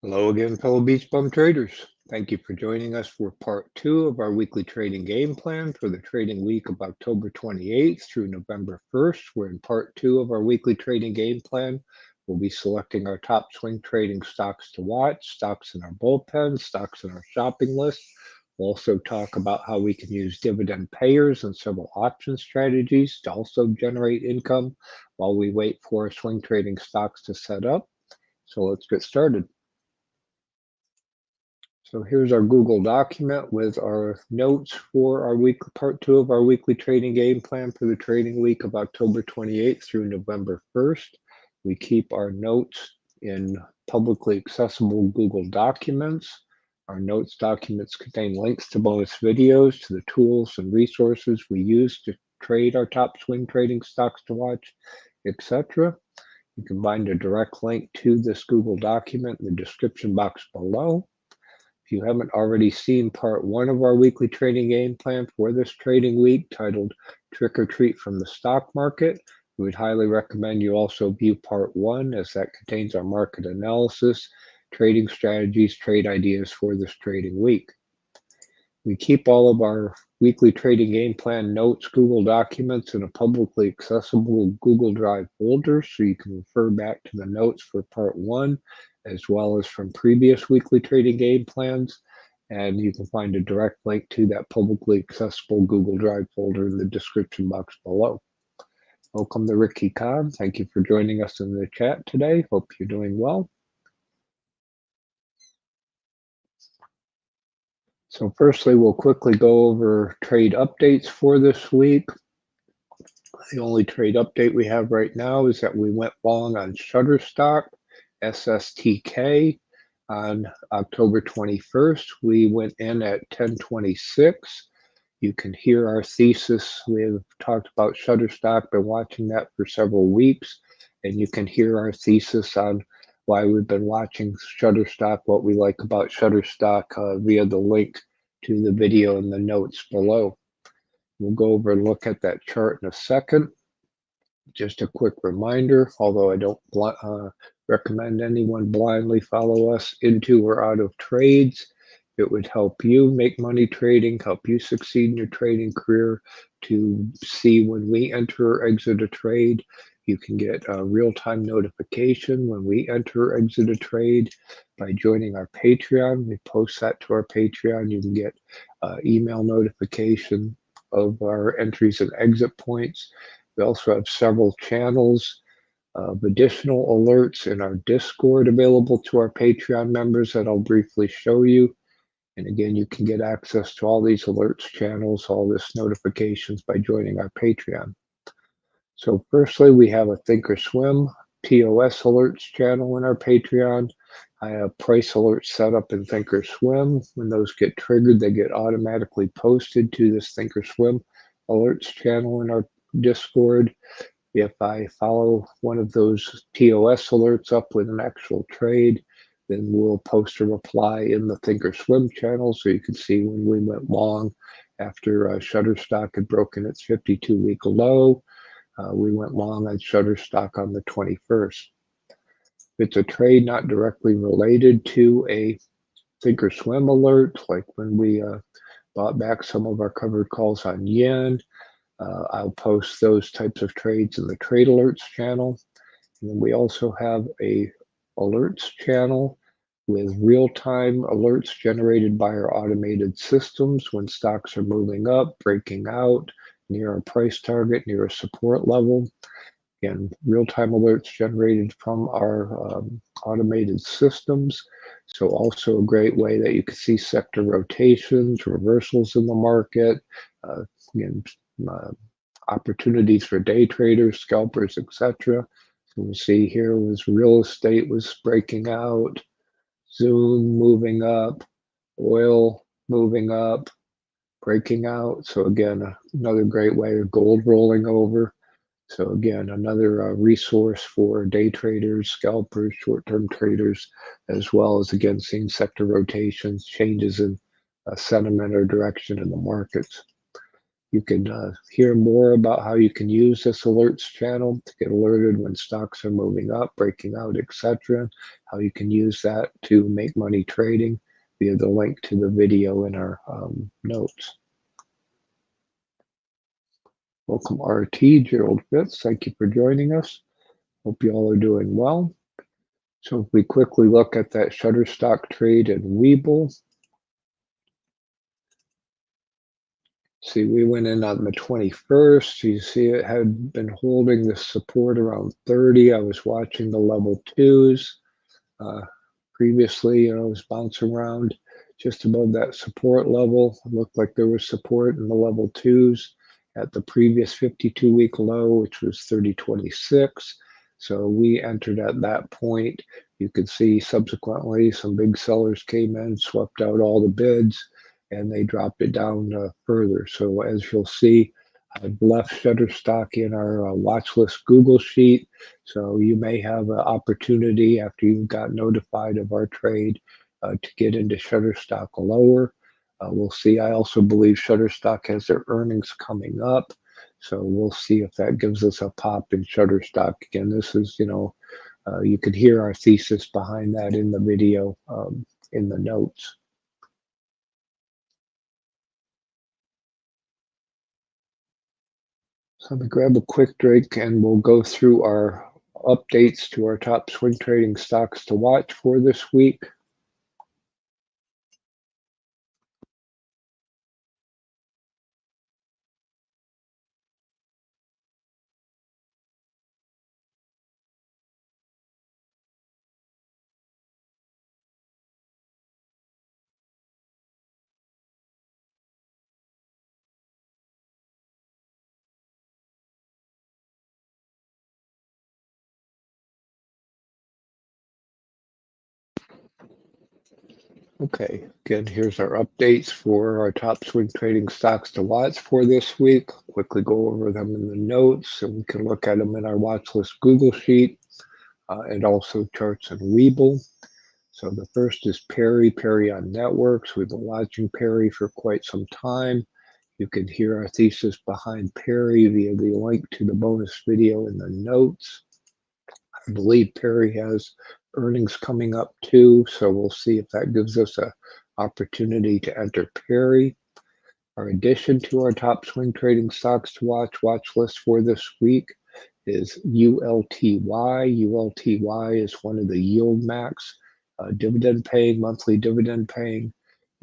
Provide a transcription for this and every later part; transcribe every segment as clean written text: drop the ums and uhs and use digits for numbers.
Hello again, fellow BeachBum traders. Thank you for joining us for part 2 of our weekly trading game plan for the trading week of October 28th through November 1st. We're in part 2 of our weekly trading game plan. We'll be selecting our top swing trading stocks to watch, stocks in our bullpen, stocks in our shopping list. We'll also talk about how we can use dividend payers and several option strategies to also generate income while we wait for our swing trading stocks to set up. So let's get started. So here's our Google document with our notes for our part 2 of our weekly trading game plan for the trading week of October 28th through November 1st. We keep our notes in publicly accessible Google documents. Our notes documents contain links to bonus videos, to the tools and resources we use to trade our top swing trading stocks to watch, etc. You can find a direct link to this Google document in the description box below. If you haven't already seen part 1 of our weekly trading game plan for this trading week titled Trick or Treat from the Stock Market, we would highly recommend you also view part 1 as that contains our market analysis, trading strategies, trade ideas for this trading week. We keep all of our weekly trading game plan notes, Google documents in a publicly accessible Google Drive folder so you can refer back to the notes for part 1 as well as from previous weekly trading game plans, and you can find a direct link to that publicly accessible Google Drive folder in the description box below. Welcome to Ricky Khan. Thank you for joining us in the chat today. Hope you're doing well. So firstly, we'll quickly go over trade updates for this week. The only trade update we have right now is that we went long on Shutterstock, SSTK, on October 21st. We went in at 1026. You can hear our thesis. We've talked about Shutterstock, been watching that for several weeks, and you can hear our thesis on why we've been watching Shutterstock, what we like about Shutterstock via the link to the video in the notes below. We'll go over and look at that chart in a second. Just a quick reminder, although I don't recommend anyone blindly follow us into or out of trades, it would help you make money trading, help you succeed in your trading career to see when we enter or exit a trade. You can get a real-time notification when we enter or exit a trade by joining our Patreon. We post that to our Patreon. You can get email notification of our entries and exit points. We also have several channels of additional alerts in our Discord available to our Patreon members that I'll briefly show you. And again, you can get access to all these alerts channels, all this notifications by joining our Patreon. So firstly, we have a Thinkorswim POS alerts channel in our Patreon. I have price alerts set up in Thinkorswim. When those get triggered, they get automatically posted to this Thinkorswim alerts channel in our Discord. If I follow one of those POS alerts up with an actual trade, then we'll post a reply in the Thinkorswim channel so you can see when we went long after Shutterstock had broken its 52-week low. We went long on Shutterstock on the 21st. It's a trade not directly related to a Thinkorswim alert, like when we bought back some of our covered calls on yen. I'll post those types of trades in the trade alerts channel. And then we also have a alerts channel with real-time alerts generated by our automated systems when stocks are moving up, breaking out, near a price target, near a support level. Again, real-time alerts generated from our automated systems. So also a great way that you can see sector rotations, reversals in the market, again, opportunities for day traders, scalpers, etc. So we see here was real estate was breaking out, Zoom moving up, oil moving up, breaking out. So again, another great way of gold rolling over. So again, another resource for day traders, scalpers, short-term traders, as well as again seeing sector rotations, changes in sentiment or direction in the markets. You can hear more about how you can use this alerts channel to get alerted when stocks are moving up, breaking out, etc. How you can use that to make money trading via the link to the video in our notes. Welcome RT, Gerald Fitz. Thank you for joining us. Hope you all are doing well. So if we quickly look at that Shutterstock trade in Webull, see, we went in on the 21st. You see it had been holding the support around 30. I was watching the level 2s. Previously, it was bouncing around just above that support level. It looked like there was support in the level 2s at the previous 52-week low, which was 30.26. So we entered at that point. You could see subsequently some big sellers came in, swept out all the bids, and they dropped it down further. So as you'll see, I've left Shutterstock in our watch list Google sheet. So you may have an opportunity after you've got notified of our trade to get into Shutterstock lower. We'll see. I also believe Shutterstock has their earnings coming up. So we'll see if that gives us a pop in Shutterstock. Again, this is, you could hear our thesis behind that in the video in the notes. So let me grab a quick drink and we'll go through our updates to our top swing trading stocks to watch for this week. Okay, again, here's our updates for our top swing trading stocks to watch for this week. Quickly go over them in the notes, and we can look at them in our watch list Google sheet and also charts in Webull. So the first is PERI on networks. We've been watching PERI for quite some time. You can hear our thesis behind PERI via the link to the bonus video in the notes. I believe PERI has earnings coming up too, so we'll see if that gives us an opportunity to enter PERI. Our addition to our top swing trading stocks to watch list for this week is ULTY. ULTY is one of the yield max dividend paying, monthly dividend paying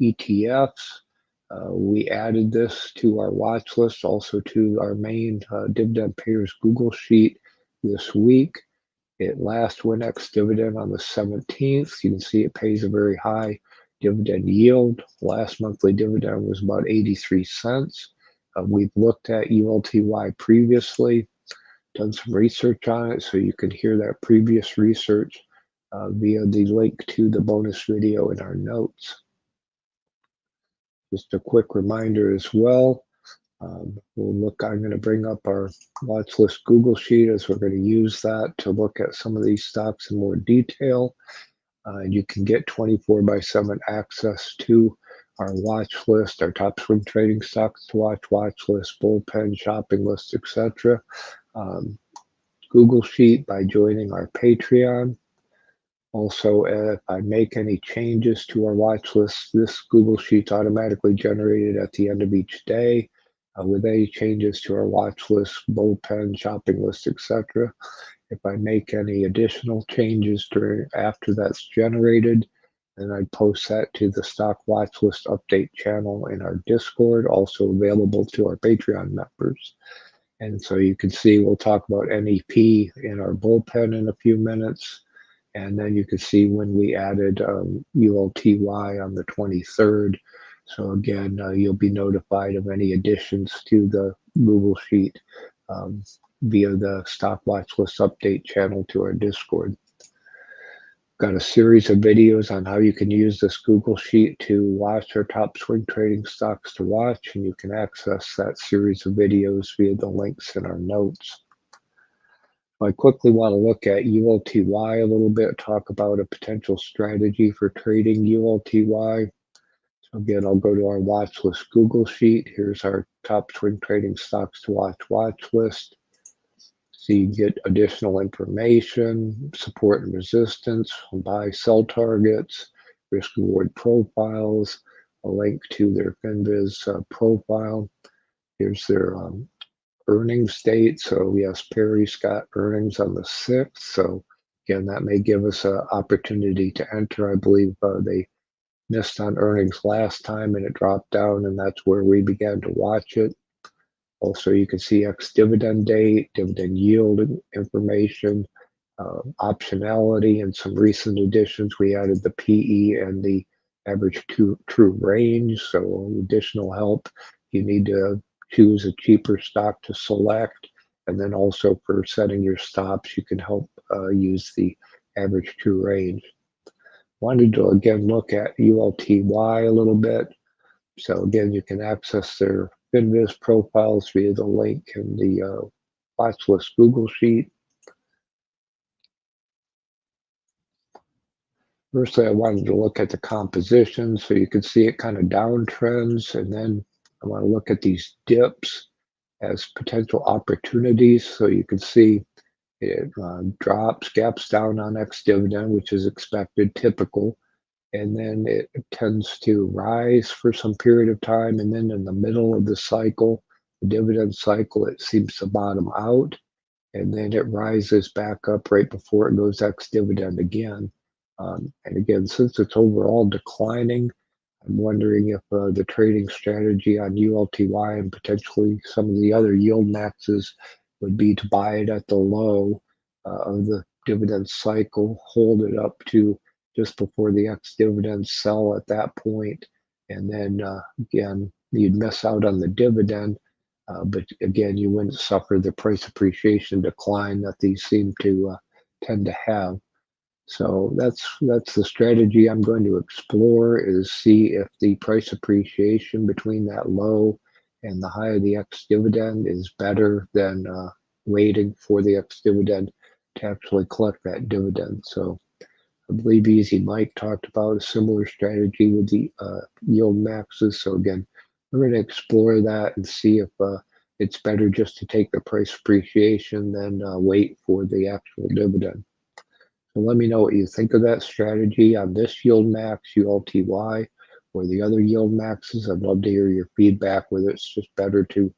ETFs. We added this to our watch list, also to our main Dividend Payers Google sheet this week. It last went ex-dividend on the 17th. You can see it pays a very high dividend yield. Last monthly dividend was about 83 cents. We've looked at ULTY previously, done some research on it, so you can hear that previous research via the link to the bonus video in our notes. Just a quick reminder as well. I'm going to bring up our watch list Google sheet as we're going to use that to look at some of these stocks in more detail. You can get 24/7 access to our watch list, our top swing trading stocks to watch list, bullpen, shopping list, etc. Google sheet by joining our Patreon. Also, if I make any changes to our watch list, this Google Sheet's automatically generated at the end of each day with any changes to our watch list, bullpen, shopping list, etc. If I make any additional changes after that's generated, then I post that to the stock watch list update channel in our Discord, also available to our Patreon members. And so you can see we'll talk about NEP in our bullpen in a few minutes. And then you can see when we added ULTY on the 23rd. So again, you'll be notified of any additions to the Google Sheet via the Stock Watch List Update channel to our Discord. Got a series of videos on how you can use this Google Sheet to watch our top swing trading stocks to watch, and you can access that series of videos via the links in our notes. I quickly want to look at ULTY a little bit, talk about a potential strategy for trading ULTY. So Again, I'll go to our watch list Google sheet. Here's our top swing trading stocks to watch list. So you get additional information, support and resistance, buy, sell targets, risk reward profiles, a link to their FinViz profile. Here's their earnings date. So yes, Peri's got earnings on the 6th. So again, that may give us an opportunity to enter. I believe they missed on earnings last time and it dropped down, and that's where we began to watch it. Also, you can see ex-dividend date, dividend yield information, optionality, and some recent additions. We added the PE and the average true range, so additional help. You need to choose a cheaper stock to select, and then also for setting your stops, you can help use the average true range. Wanted to again look at ULTY a little bit. So again, you can access their FinViz profiles via the link in the watch list Google sheet. Firstly, I wanted to look at the composition so you can see it kind of downtrends, and then I want to look at these dips as potential opportunities. So you can see it gaps down on ex-dividend, which is expected, typical, and then it tends to rise for some period of time, and then in the middle of the cycle, the dividend cycle, it seems to bottom out, and then it rises back up right before it goes ex-dividend again. And again, since it's overall declining, I'm wondering if the trading strategy on ULTY and potentially some of the other yield maxes would be to buy it at the low of the dividend cycle, hold it up to just before the ex-dividend, sell at that point, and then again, you'd miss out on the dividend, but again, you wouldn't suffer the price appreciation decline that these seem to tend to have. So that's the strategy I'm going to explore, is see if the price appreciation between that low and the high of the ex-dividend is better than waiting for the ex-dividend to actually collect that dividend. So I believe Easy Mike talked about a similar strategy with the yield maxes. So again, we're going to explore that and see if it's better just to take the price appreciation than wait for the actual dividend. So let me know what you think of that strategy on this yield max, ULTY, or the other yield maxes. I'd love to hear your feedback, whether it's just better to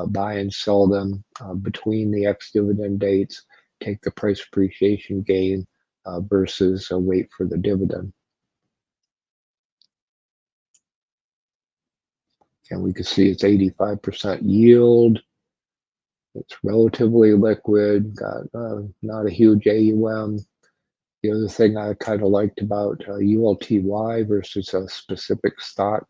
buy and sell them between the ex-dividend dates, take the price appreciation gain versus wait for the dividend. And we can see it's 85% yield. It's relatively liquid, got not a huge AUM. The other thing I kind of liked about ULTY versus a specific stock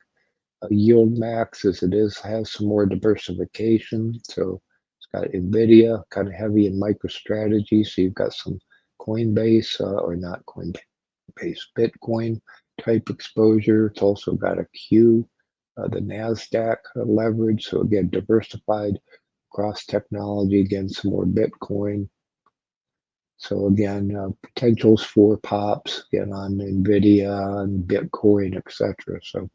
yield max is has some more diversification. So it's got NVIDIA, kind of heavy in MicroStrategy. So you've got some Coinbase, or not Coinbase, Bitcoin type exposure. It's also got a Q, the NASDAQ leverage. So again, diversified across technology, again, some more Bitcoin. So again, potentials for pops again on NVIDIA and Bitcoin, etc. So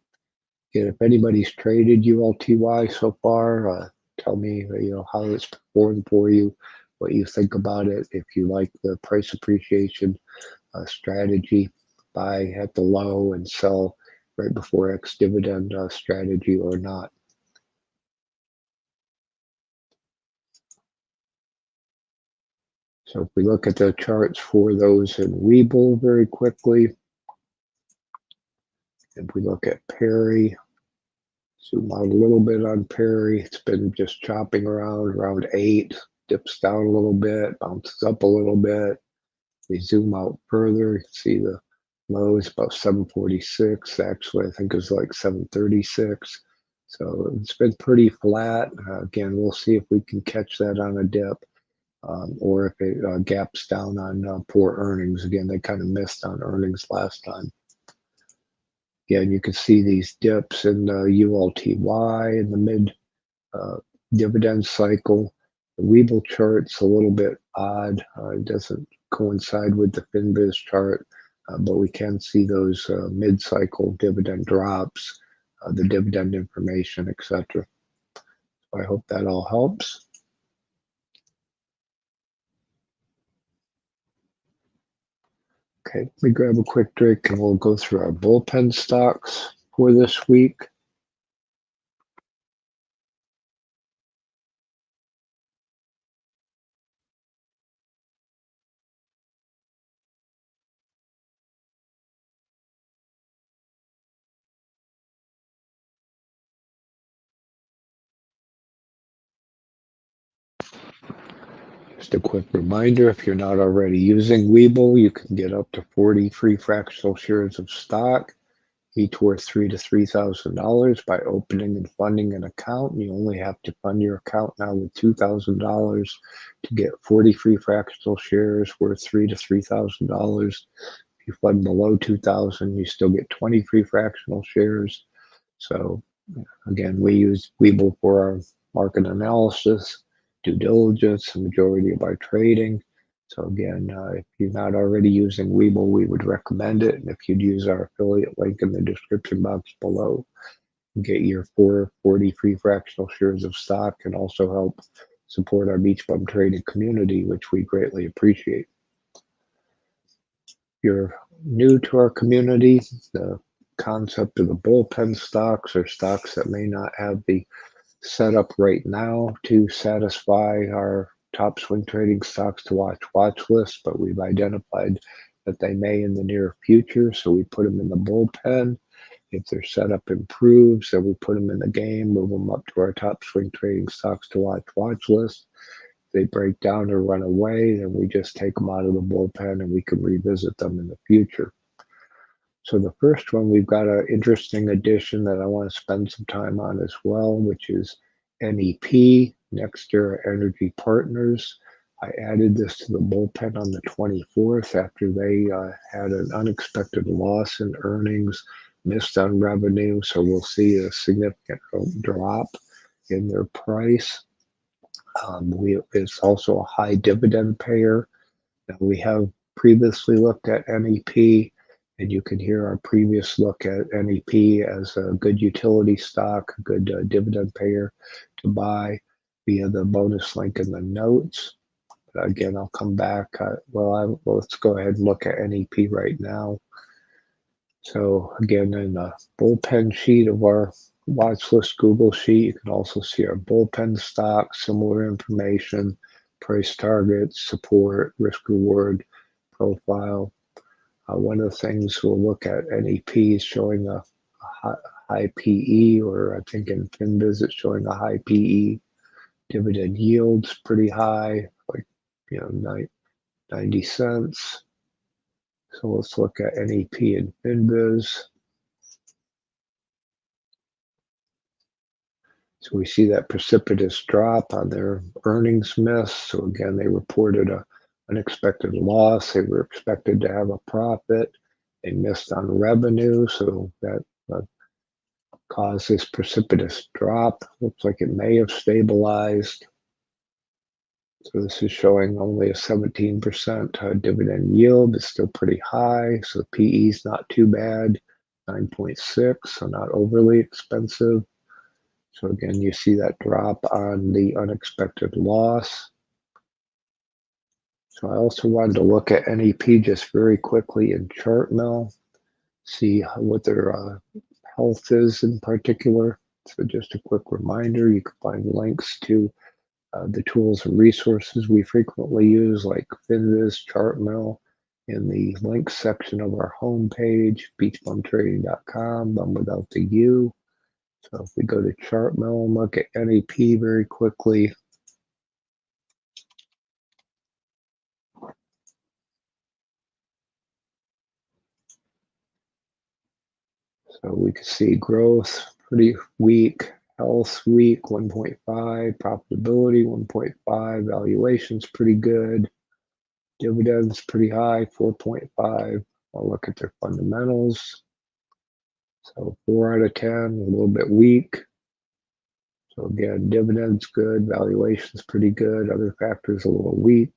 again, if anybody's traded ULTY so far, tell me how it's performed for you, what you think about it, if you like the price appreciation strategy, buy at the low and sell right before ex-dividend strategy or not. So if we look at the charts for those in Webull very quickly, if we look at Peri, zoom out a little bit on Peri, it's been just chopping around 8, dips down a little bit, bounces up a little bit. We zoom out further, you can see the low is about 746. Actually, I think it was like 736. So it's been pretty flat. Again, we'll see if we can catch that on a dip. Or if it gaps down on poor earnings. Again, they kind of missed on earnings last time. Again, you can see these dips in the ULTY in the mid dividend cycle. The Webull chart's a little bit odd. It doesn't coincide with the FinViz chart, but we can see those mid-cycle dividend drops the dividend information, etc. So I hope that all helps. Okay, let me grab a quick drink and we'll go through our bullpen stocks for this week. Just a quick reminder, if you're not already using Webull, you can get up to 40 free fractional shares of stock, each worth $3,000 to $3,000 by opening and funding an account. You only have to fund your account now with $2,000 to get 40 free fractional shares worth $3,000 to $3,000. If you fund below $2,000, you still get 20 free fractional shares. So again, we use Webull for our market analysis, due diligence, the majority of our trading. So again, if you're not already using Webull, we would recommend it. And if you'd use our affiliate link in the description box below, get your 40 free fractional shares of stock and also help support our BeachBum trading community, which we greatly appreciate. If you're new to our community, the concept of the bullpen stocks are stocks that may not have the setup right now to satisfy our top swing trading stocks to watch list, but we've identified that they may in the near future, so we put them in the bullpen. If their setup improves, then we put them in the game, move them up to our top swing trading stocks to watch list. If they break down or run away, then we just take them out of the bullpen and we can revisit them in the future. So the first one, we've got an interesting addition that I want to spend some time on as well, which is NEP, NextEra Energy Partners. I added this to the bullpen on the 24th after they had an unexpected loss in earnings, missed on revenue, so we'll see a significant drop in their price. It's also a high dividend payer. Now, we have previously looked at NEP, and you can hear our previous look at NEP as a good utility stock, a good dividend payer to buy via the bonus link in the notes. But again, I'll come back. Let's go ahead and look at NEP right now. So again, in the bullpen sheet of our watch list Google sheet, you can also see our bullpen stock, similar information, price targets, support, risk reward profile. One of the things we'll look at NEP is showing a high PE, or I think in FinBiz it's showing a high PE. Dividend yields pretty high, like 90 cents. So let's look at NEP and FinBiz. So we see that precipitous drop on their earnings miss. So again, they reported an unexpected loss. They were expected to have a profit. They missed on revenue, so that caused this precipitous drop. Looks like it may have stabilized. So this is showing only a 17% dividend yield. It's still pretty high, so the PE is not too bad, 9.6, so not overly expensive. So again, you see that drop on the unexpected loss. So I also wanted to look at NEP just very quickly in ChartMill, see what their health is in particular. So just a quick reminder, you can find links to the tools and resources we frequently use, like FinViz, ChartMill, in the links section of our homepage, beachbumtrading.com, bum without the U. So if we go to ChartMill and look at NEP very quickly, so we can see growth pretty weak, health weak, 1.5, profitability 1.5, valuations pretty good, dividends pretty high, 4.5. I'll look at their fundamentals. So 4 out of 10, a little bit weak. So again, dividends good, valuations pretty good, other factors a little weak.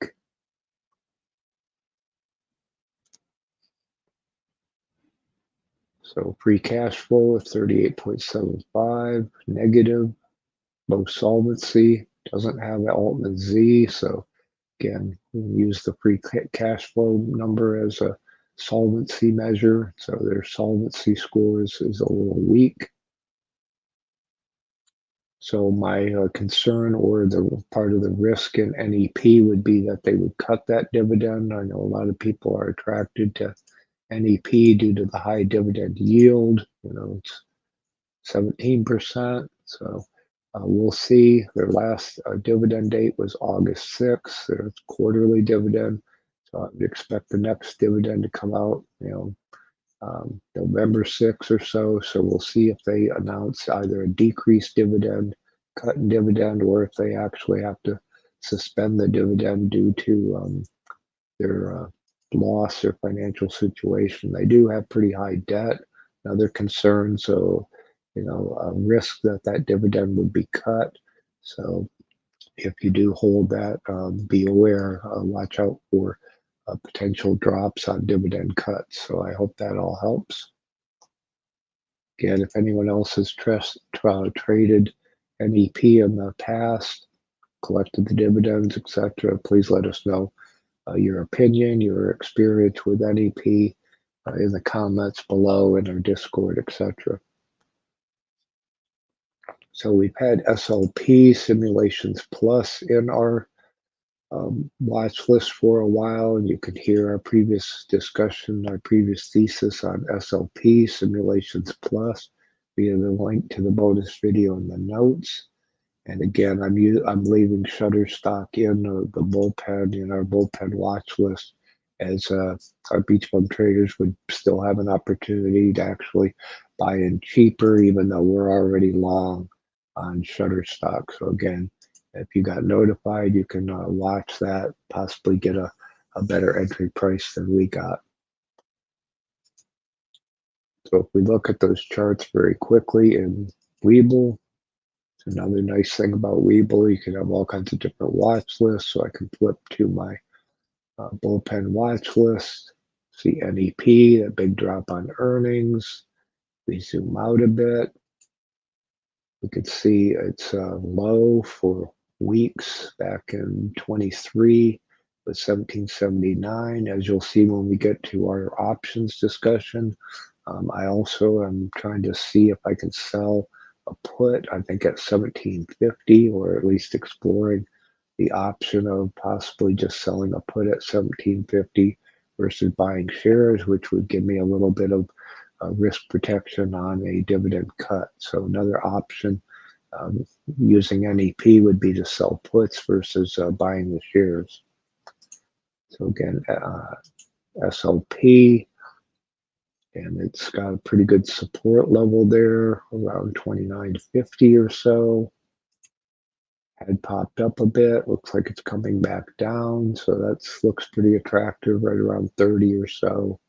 So free cash flow of 38.75, negative, low solvency, doesn't have Altman Z, so again, we use the free cash flow number as a solvency measure, so their solvency score is a little weak. So my concern, or the part of the risk in NEP, would be that they would cut that dividend. I know a lot of people are attracted to NEP due to the high dividend yield. It's 17%. So we'll see. Their last dividend date was August 6th. Their quarterly dividend. So I would expect the next dividend to come out, November 6th or so. So we'll see if they announce either a decreased dividend, cut in dividend, or if they actually have to suspend the dividend due to their loss or financial situation. They do have pretty high debt. Another concern, so a risk that dividend would be cut. So if you do hold that, be aware, watch out for potential drops on dividend cuts. So I hope that all helps. Again, if anyone else has traded NEP in the past, collected the dividends, etc., please let us know your opinion, your experience with NEP in the comments below in our Discord, etc. So we've had SLP Simulations Plus in our watch list for a while, and you can hear our previous discussion, our previous thesis on SLP Simulations Plus via the link to the bonus video in the notes. And again, I'm leaving Shutterstock in the bullpen, in our bullpen watch list, as our BeachBum traders would still have an opportunity to actually buy in cheaper, even though we're already long on Shutterstock. So again, if you got notified, you can watch that, possibly get a better entry price than we got. So if we look at those charts very quickly in Webull, another nice thing about Webull, you can have all kinds of different watch lists. So I can flip to my bullpen watch list, see NEP, that big drop on earnings. We zoom out a bit. We can see it's low for weeks back in 23 with 1779. As you'll see when we get to our options discussion, I also am trying to see if I can sell a put, I think at 1750, or at least exploring the option of possibly just selling a put at 1750 versus buying shares, which would give me a little bit of risk protection on a dividend cut. So another option using NEP would be to sell puts versus buying the shares. So again, SLP, and it's got a pretty good support level there, around 29.50 or so. Had popped up a bit, looks like it's coming back down, so that looks pretty attractive, right around 30 or so.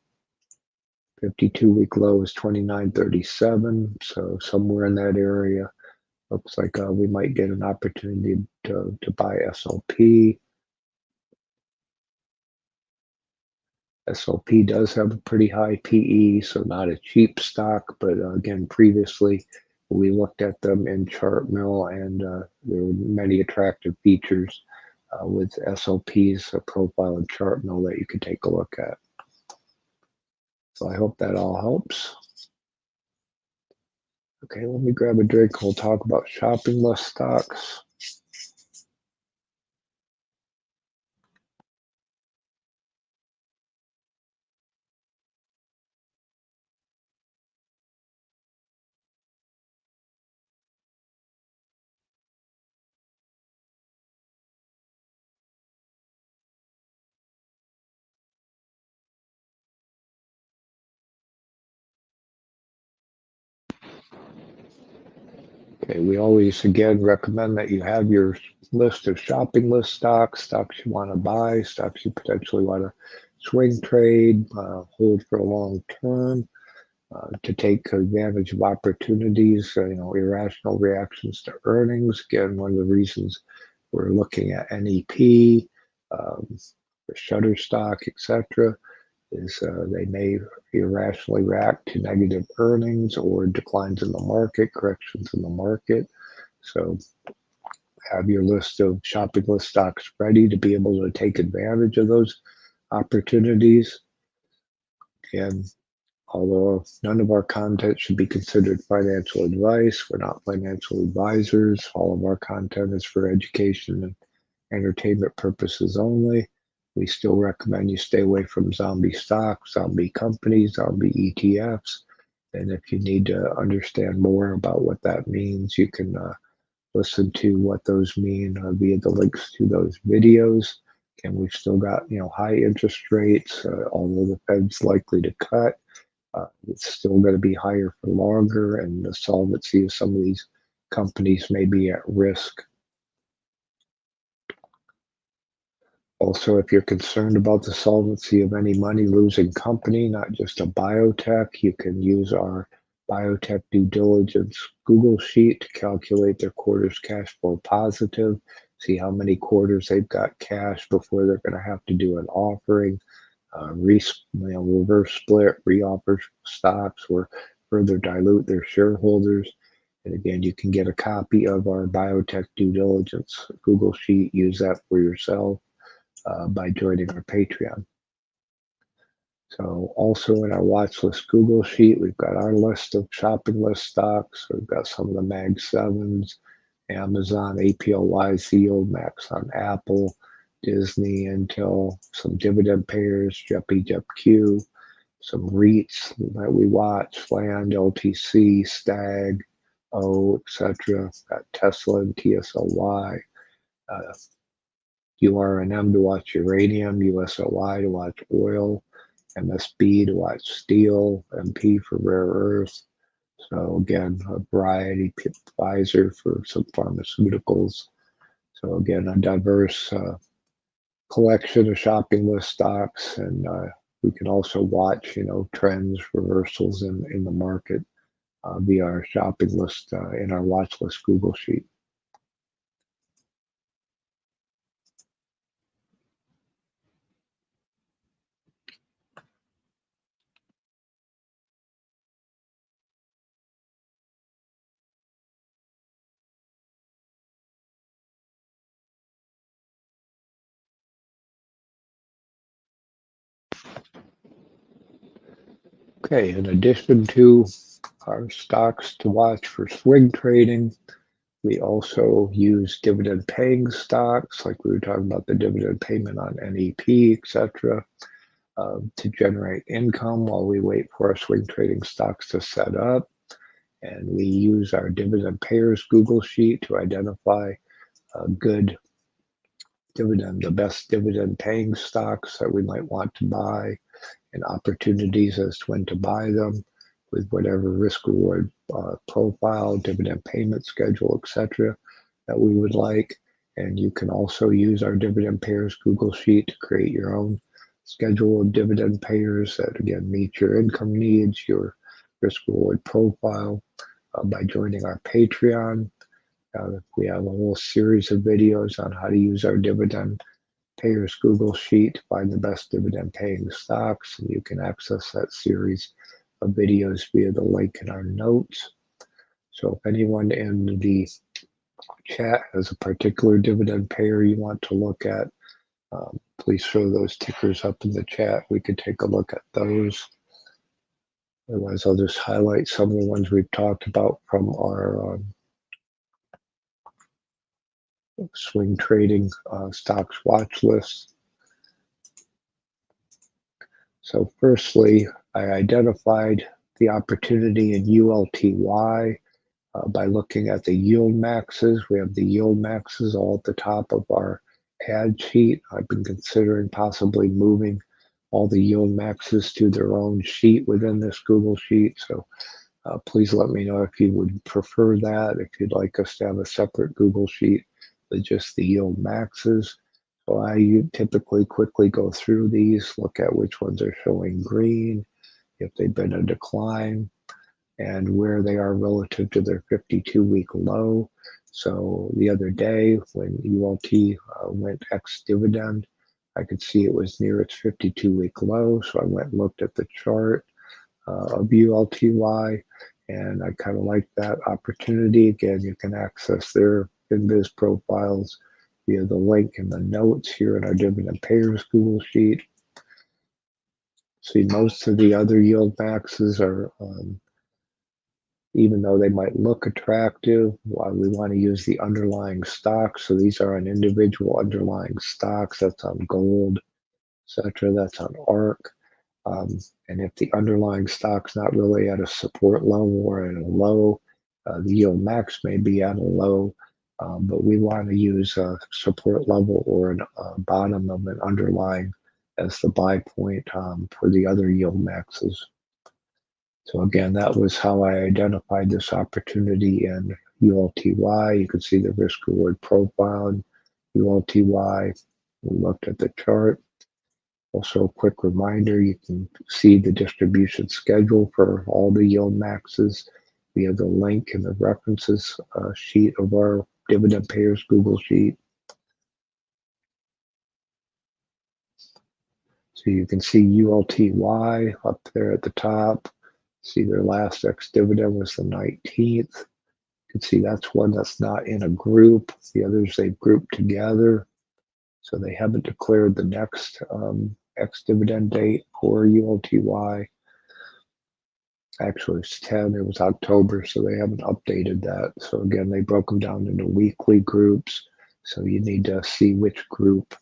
52-week low is 29.37, so somewhere in that area. Looks like we might get an opportunity to buy SLP. SLP does have a pretty high PE, so not a cheap stock, but again, previously we looked at them in ChartMill, and there were many attractive features with SLP's profile in ChartMill that you could take a look at. So I hope that all helps. Okay, let me grab a drink. We'll talk about shopping list stocks. Okay, we always, again, recommend that you have your list of shopping list stocks, stocks you want to buy, stocks you potentially want to swing trade, hold for a long term, to take advantage of opportunities, irrational reactions to earnings. Again, one of the reasons we're looking at NEP, for Shutterstock, etc. is they may irrationally react to negative earnings or declines in the market, corrections in the market. So have your list of shopping list stocks ready to be able to take advantage of those opportunities. And although none of our content should be considered financial advice, we're not financial advisors. All of our content is for education and entertainment purposes only. We still recommend you stay away from zombie stocks, zombie companies, zombie ETFs. And if you need to understand more about what that means, you can listen to what those mean via the links to those videos. And we've still got, high interest rates, although the Fed's likely to cut. It's still going to be higher for longer, and the solvency of some of these companies may be at risk. Also, if you're concerned about the solvency of any money-losing company, not just a biotech, you can use our Biotech Due Diligence Google Sheet to calculate their quarter's cash flow positive, see how many quarters they've got cash before they're going to have to do an offering, reverse split, reoffer stocks, or further dilute their shareholders. And again, you can get a copy of our Biotech Due Diligence Google Sheet, use that for yourself. By joining our Patreon. So also in our watch list Google Sheet, we've got our list of shopping list stocks. We've got some of the Mag 7s, Amazon, APLY, Yield Max on Apple, Disney, Intel, some Dividend Payers, JEPI, JEPQ, some REITs that we watch, Land, LTC, Stag, O, etc. Got Tesla and TSLY. URNM to watch uranium, USLI to watch oil, MSB to watch steel, MP for rare earth. So again, a variety, Pfizer for some pharmaceuticals. So again, a diverse collection of shopping list stocks, and we can also watch, trends, reversals in the market via our shopping list in our watch list Google Sheet. Okay, in addition to our stocks to watch for swing trading, we also use dividend paying stocks, like we were talking about the dividend payment on NEP, etc., to generate income while we wait for our swing trading stocks to set up. And we use our dividend payers Google Sheet to identify good dividend, the best dividend paying stocks that we might want to buy, and opportunities as to when to buy them with whatever risk reward profile, dividend payment schedule, etc. that we would like. And you can also use our dividend payers Google Sheet to create your own schedule of dividend payers that again meet your income needs, your risk reward profile by joining our Patreon. We have a whole series of videos on how to use our dividend payers Google Sheet to find the best dividend paying stocks, and you can access that series of videos via the link in our notes. So if anyone in the chat has a particular dividend payer you want to look at, please throw those tickers up in the chat. We could take a look at those. Otherwise, I'll just highlight some of the ones we've talked about from our swing trading stocks watch list. So firstly, I identified the opportunity in ULTY by looking at the yield maxes. We have the yield maxes all at the top of our ad sheet. I've been considering possibly moving all the yield maxes to their own sheet within this Google Sheet. So please let me know if you would prefer that, if you'd like us to have a separate Google Sheet with just the yield maxes. So I typically quickly go through these, look at which ones are showing green, if they've been a decline, and where they are relative to their 52-week low. So the other day when ULT went ex-dividend, I could see it was near its 52-week low, so I went and looked at the chart of ULTY, and I kind of like that opportunity. Again, you can access their InViz profiles via the link in the notes here in our Dividend Payers Google Sheet. See, most of the other yield maxes are, even though they might look attractive, we want to use the underlying stocks. So these are on individual underlying stocks. That's on gold, etc. That's on ARK. And if the underlying stock's not really at a support level or at a low, the yield max may be at a low, but we want to use a support level or a bottom of an underlying as the buy point for the other yield maxes. So again, that was how I identified this opportunity in ULTY. You can see the risk reward profile in ULTY. We looked at the chart. Also, a quick reminder, you can see the distribution schedule for all the yield maxes via the link in the references sheet of our Dividend Payers Google Sheet. So you can see ULTY up there at the top. See their last ex-dividend was the 19th. You can see that's one that's not in a group. The others they've grouped together. So they haven't declared the next ex-dividend date for ULTY. Actually, it's 10. It was October, so they haven't updated that. So again, they broke them down into weekly groups. So you need to see which group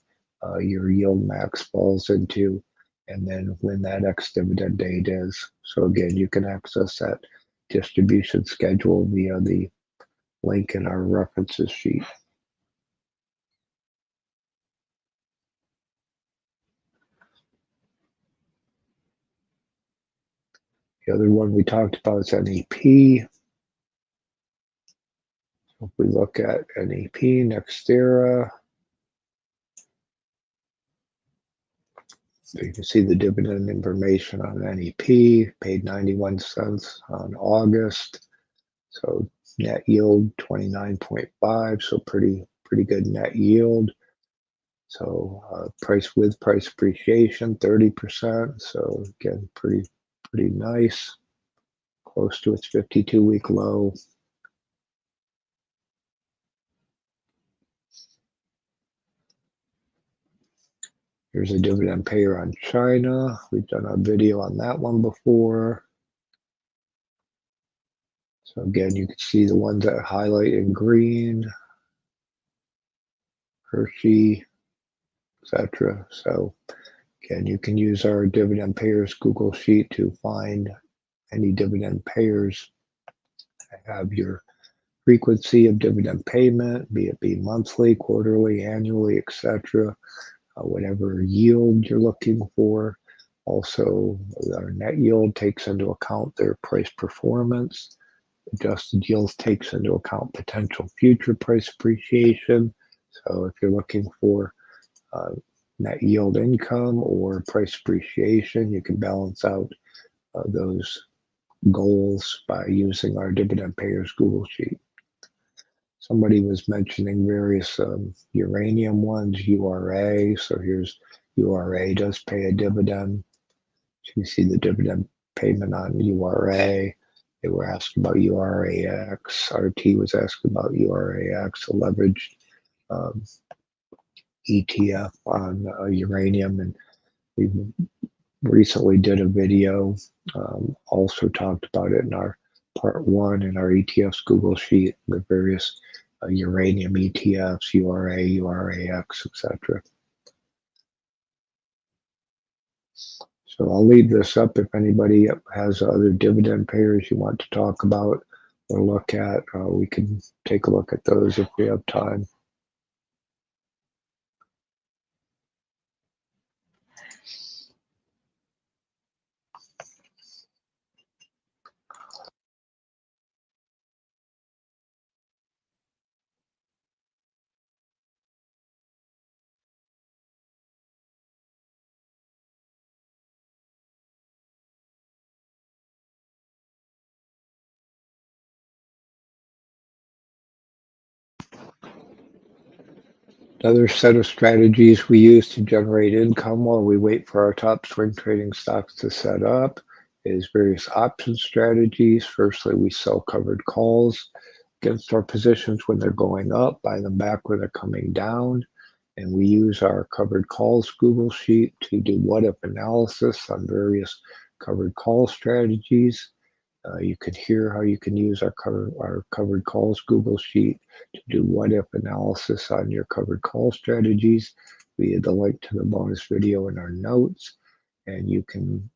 your yield max falls into, and then when that ex-dividend date is. So again, you can access that distribution schedule via the link in our references sheet. The other one we talked about is NEP. If we look at NEP, Nextera, so you can see the dividend information on NEP, paid 91 cents on August. So net yield 29.5, so pretty good net yield. So price appreciation 30%. So again, pretty nice, close to its 52-week low. Here's a dividend payer on China. We've done a video on that one before. So again, you can see the ones that highlight in green, Hershey, etc. So again, you can use our Dividend Payers Google Sheet to find any dividend payers that have your frequency of dividend payment, be it monthly, quarterly, annually, etc. Whatever yield you're looking for. Also, our net yield takes into account their price performance. Adjusted yield takes into account potential future price appreciation. So if you're looking for net yield income or price appreciation, you can balance out those goals by using our Dividend Payers Google Sheet. Somebody was mentioning various uranium ones, URA. So here's URA does pay a dividend. So you see the dividend payment on URA. They were asking about URAX. RT was asking about URAX, a leveraged ETF on uranium. And we recently did a video, also talked about it in our part 1 in our ETFs Google Sheet, the various uranium ETFs, URA, URAX, etc. So I'll leave this up if anybody has other dividend payers you want to talk about or look at. We can take a look at those if we have time. Another set of strategies we use to generate income while we wait for our top swing trading stocks to set up is various option strategies. Firstly, we sell covered calls against our positions when they're going up, buy them back when they're coming down. And we use our covered calls Google Sheet to do what-if analysis on various covered call strategies. You can hear how you can use our covered calls Google Sheet to do what-if analysis on your covered call strategies via the link to the bonus video in our notes. And you can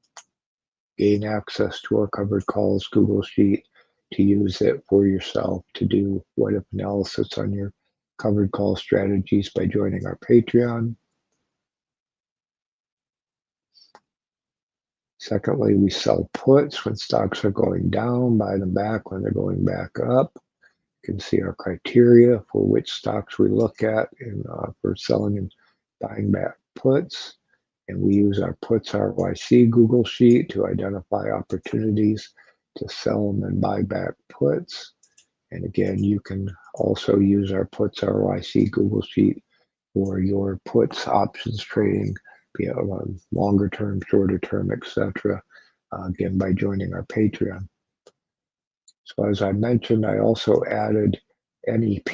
gain access to our covered calls Google Sheet to use it for yourself to do what-if analysis on your covered call strategies by joining our Patreon. Secondly, we sell puts when stocks are going down, buy them back when they're going back up. You can see our criteria for which stocks we look at for selling and buying back puts. And we use our puts ROIC Google Sheet to identify opportunities to sell them and buy back puts. And again, you can also use our puts ROIC Google Sheet for your puts options trading, be it longer term, shorter term, etc. Again, by joining our Patreon. So as I mentioned, I also added NEP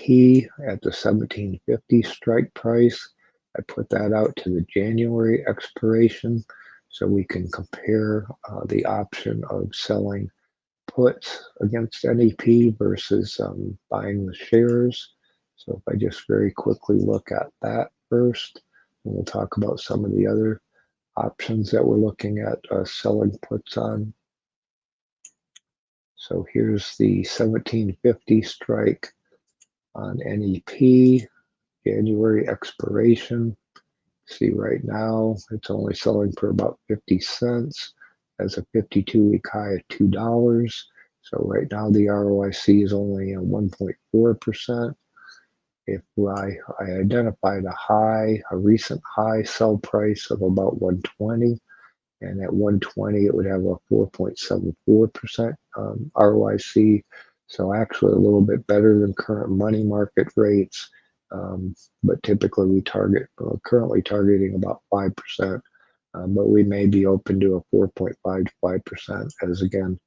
at the 1750 strike price. I put that out to the January expiration so we can compare the option of selling puts against NEP versus buying the shares. So if I just very quickly look at that first, and we'll talk about some of the other options that we're looking at selling puts on. So here's the 1750 strike on NEP, January expiration. See right now, it's only selling for about 50 cents. Has a 52-week high of $2. So right now the ROIC is only 1.4%. If I identified a recent high sell price of about 120, and at 120 it would have a 4.74% ROIC. So actually a little bit better than current money market rates. But typically we currently targeting about 5%, but we may be open to a 4.5 to 5%, as again,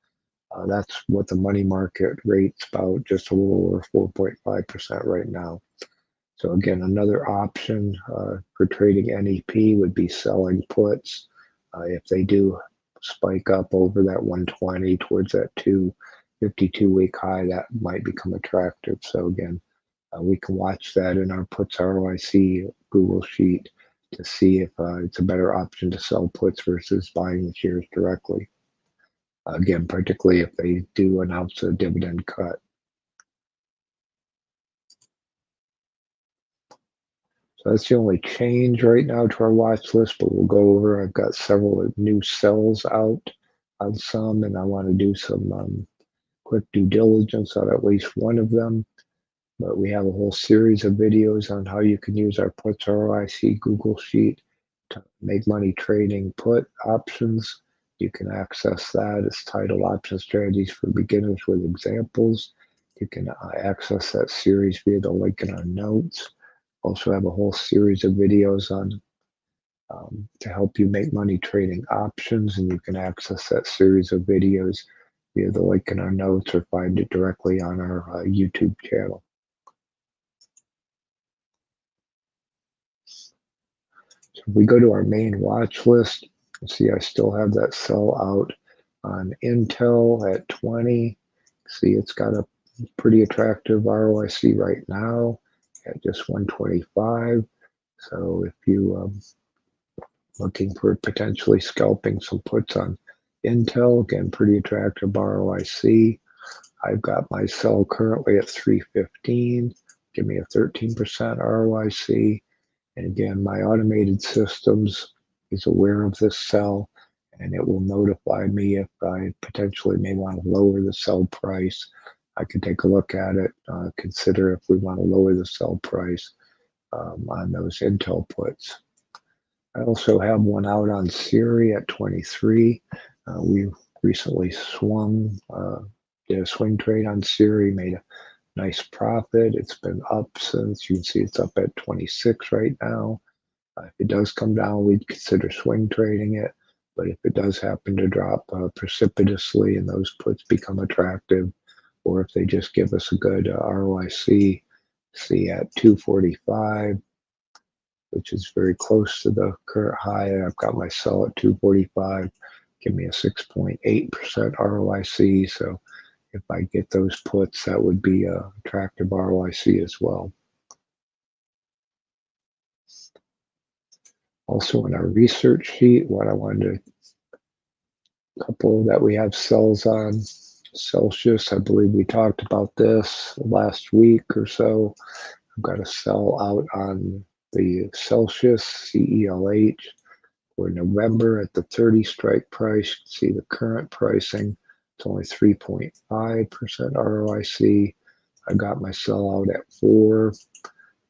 that's what the money market rate's about, just a little over 4.5% right now. So again, another option for trading NEP would be selling puts. If they do spike up over that 120 towards that 52-week high, that might become attractive. So again, we can watch that in our puts ROIC Google Sheet to see if it's a better option to sell puts versus buying the shares directly. Again, particularly if they do announce a dividend cut. So that's the only change right now to our watch list, but we'll go over. I've got several new sells out on some, and I want to do some quick due diligence on at least one of them. But we have a whole series of videos on how you can use our puts ROIC Google Sheet to make money trading put options. You can access that. It's titled Option Strategies for Beginners with Examples. You can access that series via the link in our notes. Also have a whole series of videos on to help you make money trading options, and you can access that series of videos via the link in our notes or find it directly on our YouTube channel. So if we go to our main watch list, see I still have that sell out on Intel at 20. See it's got a pretty attractive ROIC right now at just 125. So if you looking for potentially scalping some puts on Intel, again, pretty attractive ROIC. I've got my sell currently at 315, give me a 13% ROIC. And again, my automated systems is aware of this sell, and it will notify me if I potentially may want to lower the sell price. I can take a look at it, consider if we want to lower the sell price on those Intel puts. I also have one out on Siri at 23. We recently did a swing trade on Siri, made a nice profit. It's been up since, you can see it's up at 26 right now. If it does come down, we'd consider swing trading it. But if it does happen to drop precipitously and those puts become attractive, or if they just give us a good ROIC, see at 245, which is very close to the current high. I've got my sell at 245, give me a 6.8% ROIC. So if I get those puts, that would be an attractive ROIC as well. Also in our research sheet, what I wanted to, couple that we have sells on, Celsius, I believe we talked about this last week or so. I've got a sell out on the Celsius CELH for November at the 30 strike price. You can see the current pricing. It's only 3.5% ROIC. I got my sell out at 4,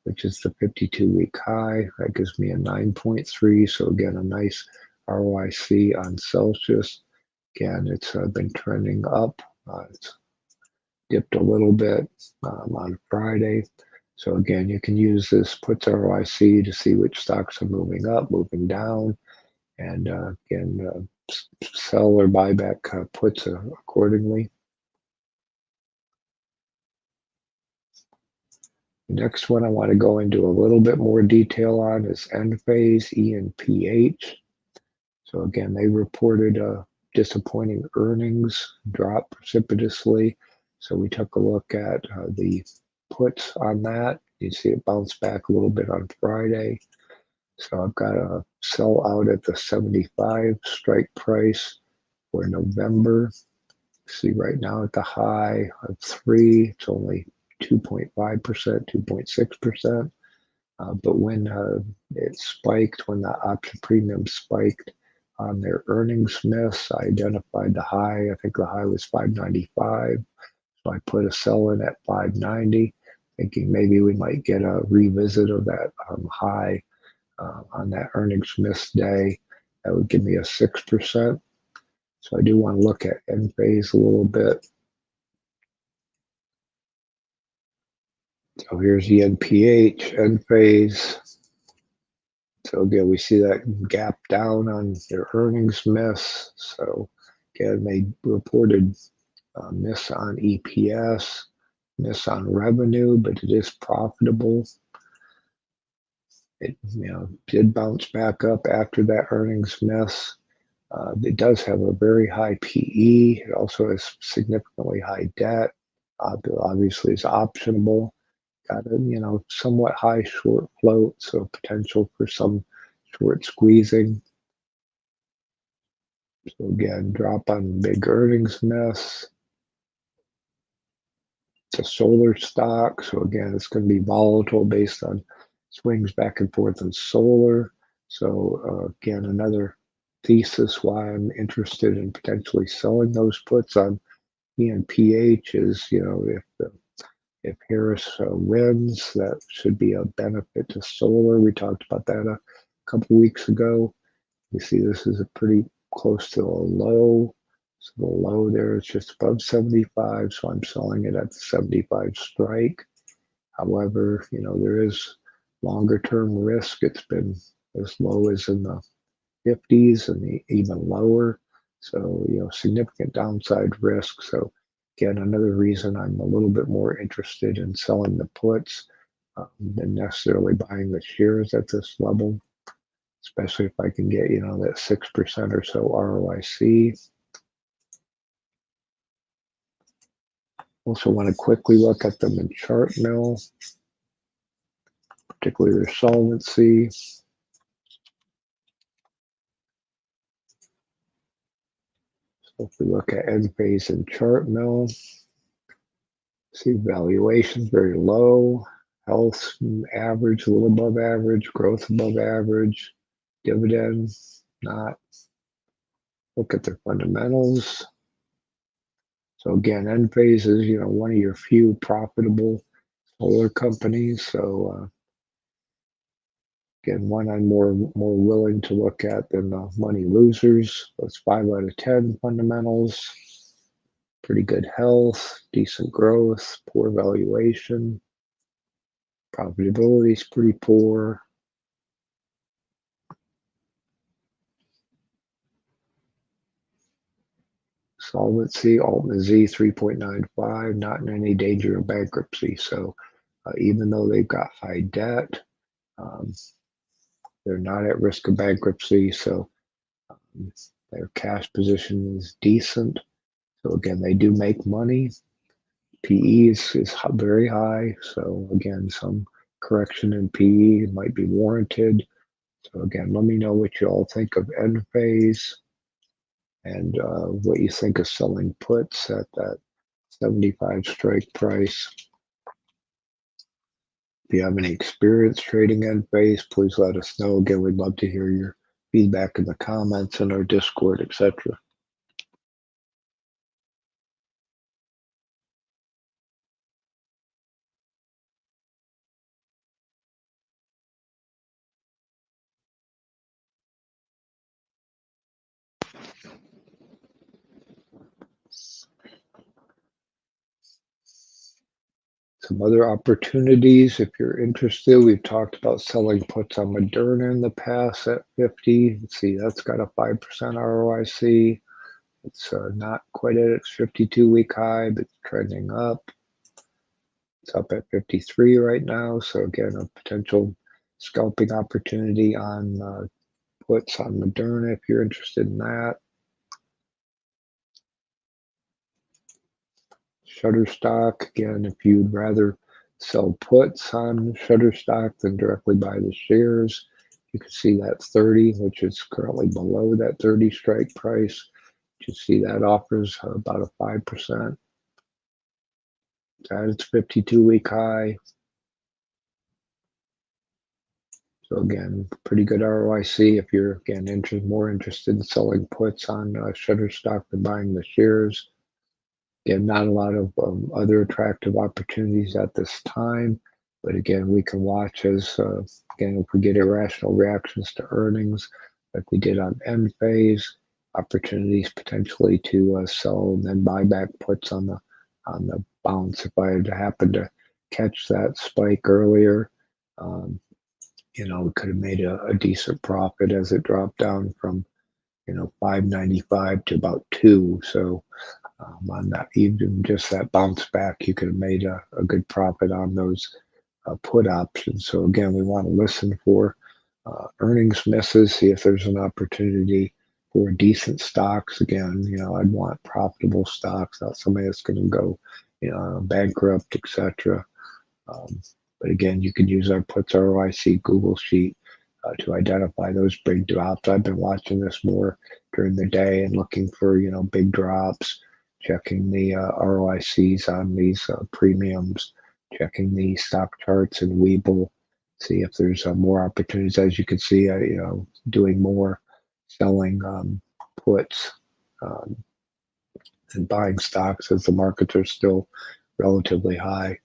which is the 52-week high. That gives me a 9.3. So again, a nice ROIC on Celsius. Again, it's been trending up. It's dipped a little bit on Friday. So again, you can use this puts ROIC to see which stocks are moving up, moving down, and again, sell or buy back puts accordingly. The next one I want to go into a little bit more detail on is ENPH, ENPH. So again, they reported disappointing earnings, dropped precipitously. So we took a look at the puts on that. You see it bounced back a little bit on Friday. So I've got a sell out at the 75 strike price for November. See right now at the high of 3, it's only 2.5%, 2.6%. But when it spiked, when the option premium spiked on their earnings miss, I identified the high. I think the high was 595. So I put a sell in at 590, thinking maybe we might get a revisit of that high on that earnings miss day. That would give me a 6%. So I do want to look at ENPH a little bit. So here's the ENPH. So again, we see that gap down on their earnings miss. So again, they reported miss on EPS, miss on revenue, but it is profitable. It did bounce back up after that earnings miss. It does have a very high PE. It also has significantly high debt. Obviously, it's optionable. Got a somewhat high short float, so potential for some short squeezing. So again, drop on big earnings miss. It's a solar stock, so again, it's going to be volatile based on swings back and forth in solar. So again, another thesis why I'm interested in potentially selling those puts on ENPH is, if Harris wins, that should be a benefit to solar. We talked about that a couple weeks ago. You see this is a pretty close to a low. So the low there is just above 75, so I'm selling it at the 75 strike. However, there is longer term risk. It's been as low as in the 50s and even lower. So, significant downside risk. So again, another reason I'm a little bit more interested in selling the puts than necessarily buying the shares at this level, especially if I can get, that 6% or so ROIC. Also want to quickly look at them in chart mill, particularly their solvency. So if we look at ENPH and chart mill, see valuation very low, health average, a little above average, growth above average, dividends not. Look at their fundamentals. So again, ENPH is one of your few profitable solar companies. So again, one I'm more willing to look at than the money losers. That's 5 out of 10 fundamentals. pretty good health, decent growth, poor valuation. Profitability is pretty poor. Solvency, Altman Z 3.95, not in any danger of bankruptcy. So even though they've got high debt, they're not at risk of bankruptcy. So their cash position is decent. So again, they do make money. PE is very high. So again, some correction in PE might be warranted. So again, let me know what you all think of end phase and what you think of selling puts at that 75 strike price. If you have any experience trading end phase, please let us know. Again, we'd love to hear your feedback in the comments in our Discord, etc. Some other opportunities, if you're interested, we've talked about selling puts on Moderna in the past at 50. Let's see, that's got a 5% ROIC. It's not quite at its 52-week high, but trending up. It's up at 53 right now. So again, a potential scalping opportunity on puts on Moderna if you're interested in that. Shutterstock, again, if you'd rather sell puts on Shutterstock than directly buy the shares, you can see that's 30, which is currently below that 30 strike price. You see that offers about a 5%. It's at its 52-week high. So again, pretty good ROIC if you're, again, more interested in selling puts on Shutterstock than buying the shares. Again, not a lot of other attractive opportunities at this time. But again, we can watch as, again, if we get irrational reactions to earnings, like we did on end phase, opportunities potentially to sell and then buy back puts on the bounce. If I had happened to catch that spike earlier, we could have made a decent profit as it dropped down from, 5.95 to about 2. So on that, even just that bounce back, you could have made a good profit on those put options. So again, we want to listen for earnings misses, see if there's an opportunity for decent stocks. Again, I'd want profitable stocks, not somebody that's going to go bankrupt, etc. But again, you can use our puts ROIC Google Sheet to identify those big drops. I've been watching this more during the day and looking for, big drops, checking the ROICs on these premiums, checking the stock charts in Webull, see if there's more opportunities. As you can see, doing more selling puts and buying stocks as the markets are still relatively high.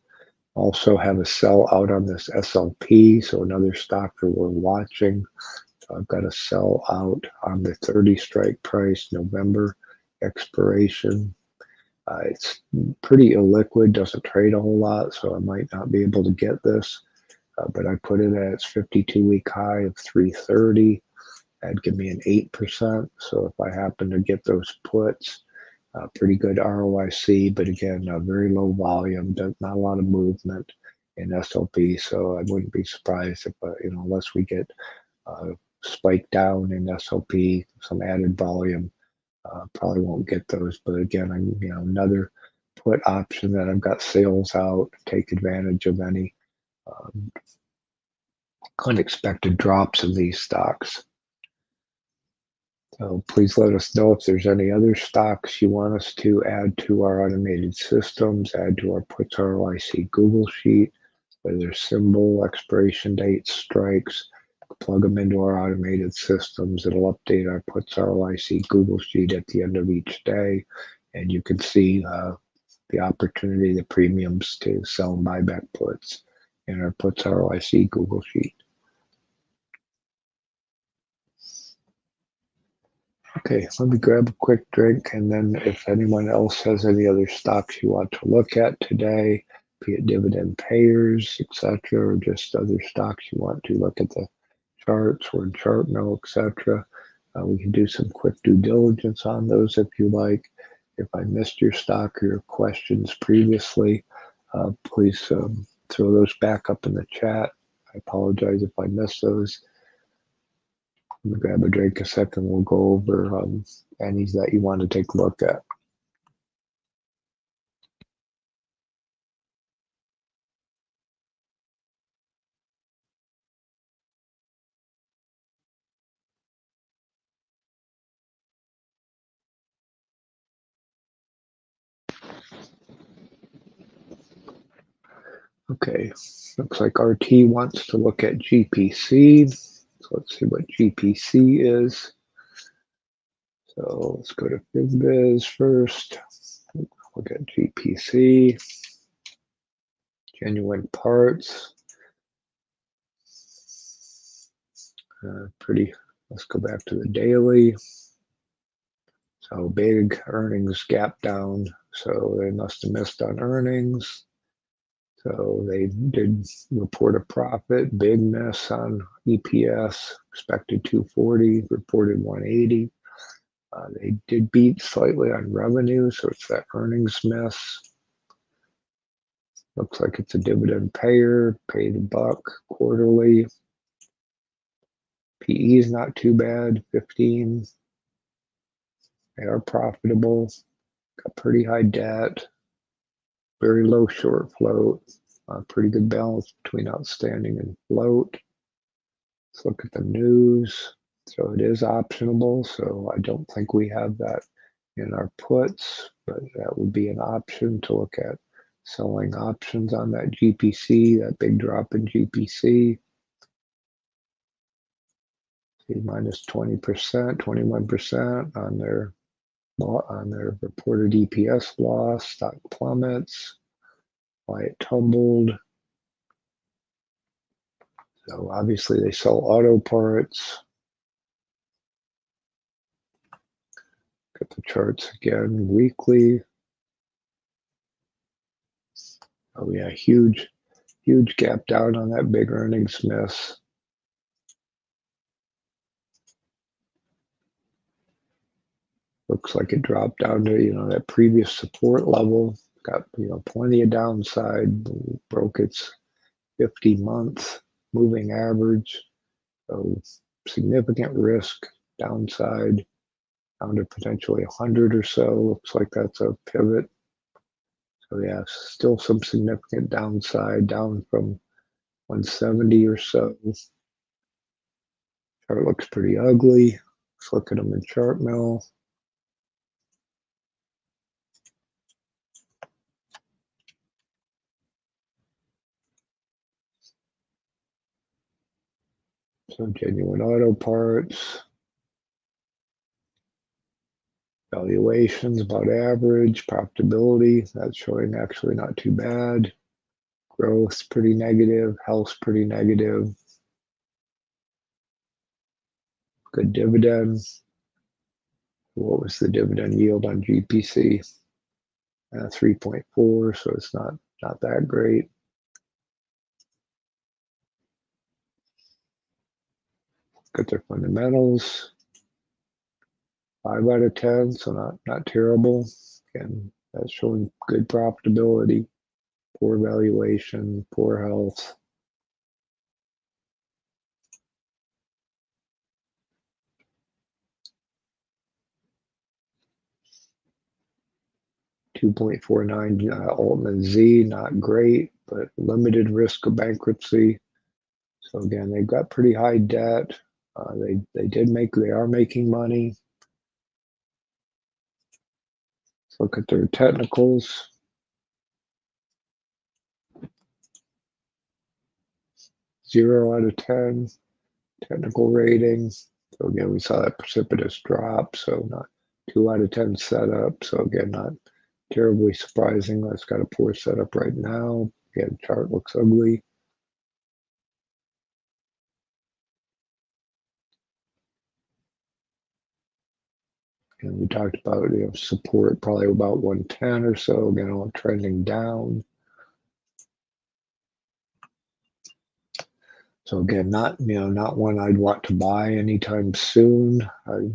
Also have a sell out on this SLP, so another stock that we're watching. So I've got a sell out on the 30 strike price, November expiration. It's pretty illiquid, doesn't trade a whole lot, so I might not be able to get this. But I put it at its 52-week high of 330. That'd give me an 8%. So if I happen to get those puts, pretty good ROIC, but again, very low volume, not a lot of movement in SLP. So I wouldn't be surprised if, unless we get spike down in SLP, some added volume, probably won't get those. But again, another put option that I've got sales out, take advantage of any unexpected drops in these stocks. So please let us know if there's any other stocks you want us to add to our automated systems, add to our puts ROIC Google Sheet, whether symbol, expiration dates, strikes, plug them into our automated systems. It'll update our puts ROIC Google Sheet at the end of each day, and you can see the opportunity, the premiums to sell and buy back puts in our puts ROIC Google Sheet. Okay, let me grab a quick drink, and then if anyone else has any other stocks you want to look at today, be it dividend payers, etc., or just other stocks you want to look at the charts or chart note, etc., we can do some quick due diligence on those if you like. If I missed your stock or your questions previously, please throw those back up in the chat. I apologize if I missed those. Let me grab a drink a second. We'll go over any that you want to take a look at. Okay, looks like RT wants to look at GPC. So let's see what GPC is. So let's go to FibViz first. Look at GPC. Genuine parts. Let's go back to the daily. So big earnings gap down. So they must have missed on earnings. So they did report a profit, big miss on EPS, expected 240, reported 180. They did beat slightly on revenue, so it's that earnings miss. Looks like it's a dividend payer, paid $1 quarterly. PE is not too bad, 15. They are profitable, got pretty high debt, very low short float, pretty good balance between outstanding and float. Let's look at the news. So it is optionable, so I don't think we have that in our puts, but that would be an option to look at selling options on that GPC, that big drop in GPC. See, minus 20%, 21% on their reported EPS loss. Stock plummets. Why it tumbled. So obviously they sell auto parts. Got the charts again, weekly. Oh yeah, huge gap down on that big earnings miss. Looks like it dropped down to, that previous support level. Got, plenty of downside. Broke its 50-month moving average. So significant risk downside down to potentially 100 or so. Looks like that's a pivot. So yeah, still some significant downside, down from 170 or so. Chart looks pretty ugly. Let's look at them in chart mill. So genuine auto parts. Valuations about average. Profitability, that's showing actually not too bad. Growth pretty negative. Health pretty negative. Good dividend. What was the dividend yield on GPC? 3.4, so it's not that great. Got their fundamentals. 5 out of 10, so not terrible. Again, that's showing good profitability, poor valuation, poor health. $2.49 Altman Z, not great, but limited risk of bankruptcy. So again, they've got pretty high debt. They are making money. Let's look at their technicals. Zero out of 10 technical rating. So again, we saw that precipitous drop. So not 2 out of 10 setup. So again, not terribly surprising. That's got a poor setup right now. Again, chart looks ugly. And we talked about support probably about 110 or so, again, all trending down. So again, not one I'd want to buy anytime soon.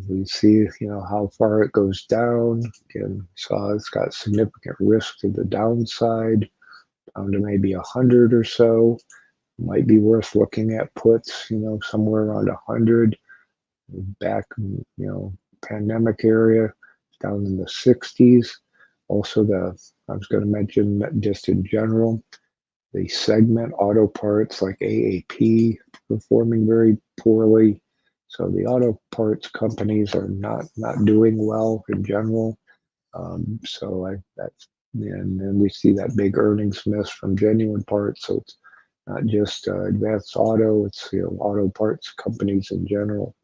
We see how far it goes down. Again, saw it's got significant risk to the downside, down to maybe 100 or so. Might be worth looking at puts, somewhere around 100. Back in, pandemic area, down in the 60s. Also, I was going to mention that just in general, the segment auto parts like AAP performing very poorly. So the auto parts companies are not doing well in general. And then we see that big earnings miss from genuine parts. So it's not just advanced auto; it's auto parts companies in general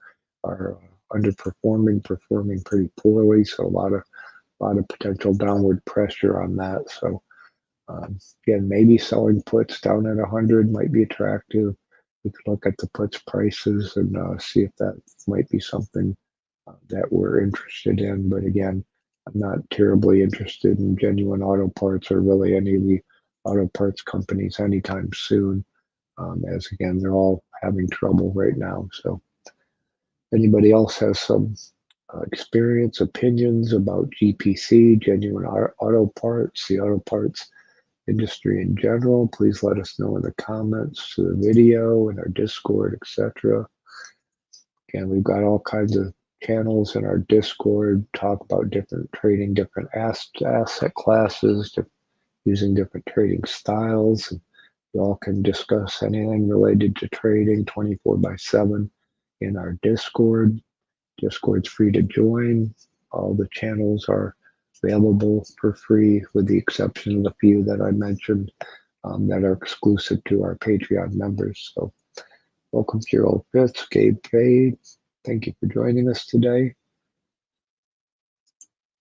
are underperforming, performing pretty poorly. So a lot of potential downward pressure on that. So again, maybe selling puts down at 100 might be attractive. We could look at the puts prices and see if that might be something that we're interested in. But again, I'm not terribly interested in genuine auto parts or really any of the auto parts companies anytime soon, as again, they're all having trouble right now. So anybody else has some experience, opinions about GPC, genuine auto parts, the auto parts industry in general, please let us know in the comments to the video, in our Discord, etc. Again, we've got all kinds of channels in our Discord, talk about different trading, different asset classes, using different trading styles. And you all can discuss anything related to trading 24/7 in our Discord. Discord's free to join. All the channels are available for free, with the exception of the few that I mentioned that are exclusive to our Patreon members. So welcome to your old fits, Gabe Fade. Thank you for joining us today.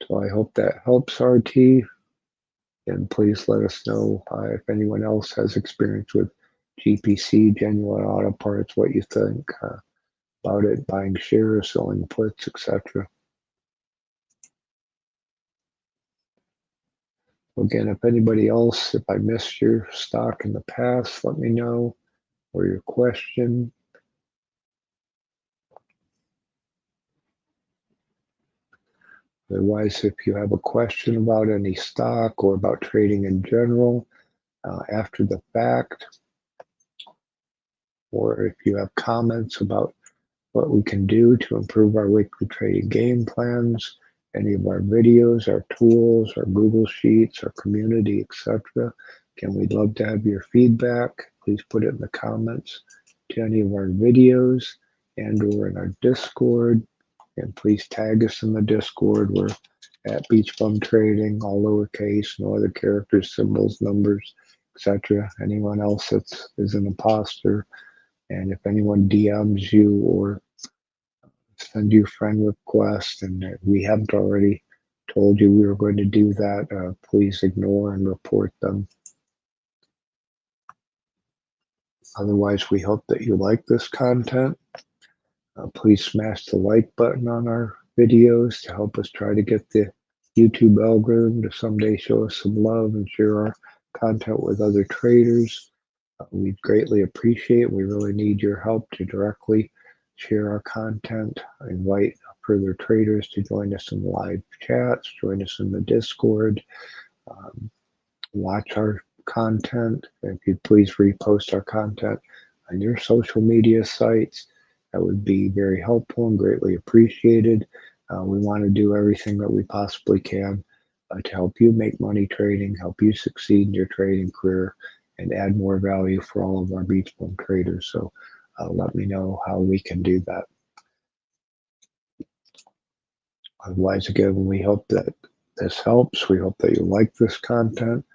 So I hope that helps, RT. And please let us know if anyone else has experience with GPC, genuine auto parts, what you think about it, buying shares, selling puts, etc. Again, if anybody else, if I missed your stock in the past, let me know, or your question. Otherwise, if you have a question about any stock or about trading in general after the fact, or if you have comments about what we can do to improve our weekly trading game plans, any of our videos, our tools, our Google Sheets, our community, etc. Again, we'd love to have your feedback. Please put it in the comments to any of our videos and/or in our Discord. And please tag us in the Discord. We're at BeachBum Trading, all lowercase, no other characters, symbols, numbers, etc. Anyone else is an imposter. And if anyone DMs you or send you a friend request and we haven't already told you we were going to do that, please ignore and report them. Otherwise, we hope that you like this content. Please smash the like button on our videos to help us try to get the YouTube algorithm to someday show us some love and share our content with other traders. We'd greatly appreciate it. We really need your help to directly share our content, invite further traders to join us in live chats, join us in the Discord, watch our content. If you'd please repost our content on your social media sites, that would be very helpful and greatly appreciated. We want to do everything that we possibly can to help you make money trading, help you succeed in your trading career, and add more value for all of our BeachBum traders. So let me know how we can do that. Otherwise, again, we hope that this helps. We hope that you like this content.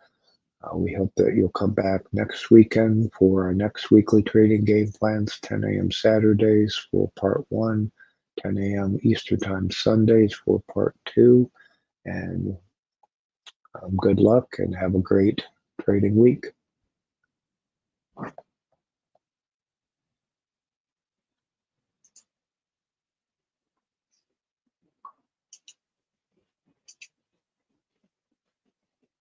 We hope that you'll come back next weekend for our next weekly trading game plans, 10 a.m. Saturdays for part 1, 10 a.m. Eastern Time Sundays for part 2. And good luck and have a great trading week.